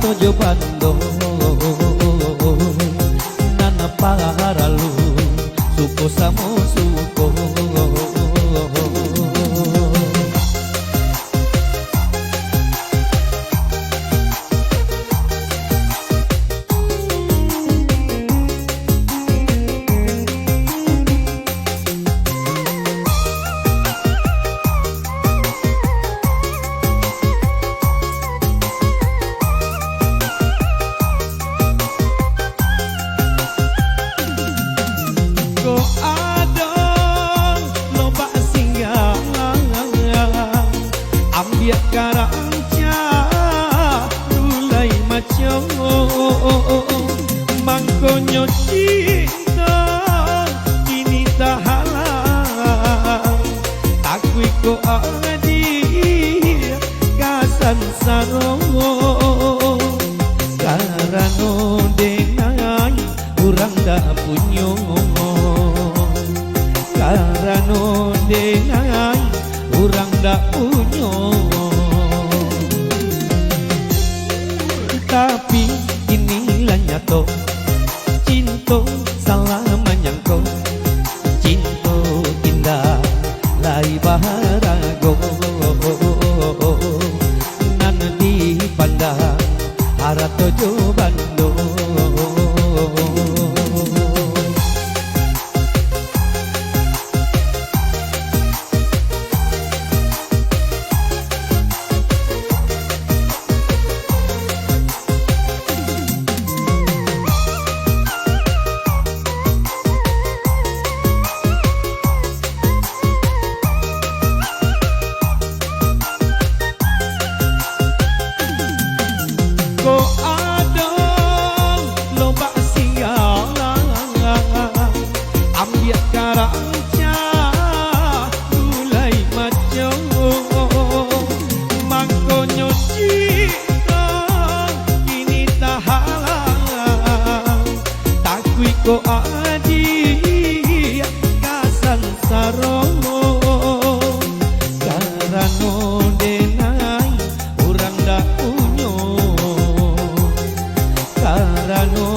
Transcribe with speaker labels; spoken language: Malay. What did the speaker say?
Speaker 1: tojo bando nana paralu suko samo suko biar karanca dulai maco mangkonyo cinta kini tak halang aku iko adi kasan saro karano dengan urang dak punyo karano dengan urang dak punyo tapi inilah nyato cinta salah menyangko cinta indah lai baharago nan di pandang harato jo bando karanca dulai maco mangkonyo cinta kini tak halang takui ko adi kasan saromo karano denai urang dak punyo karano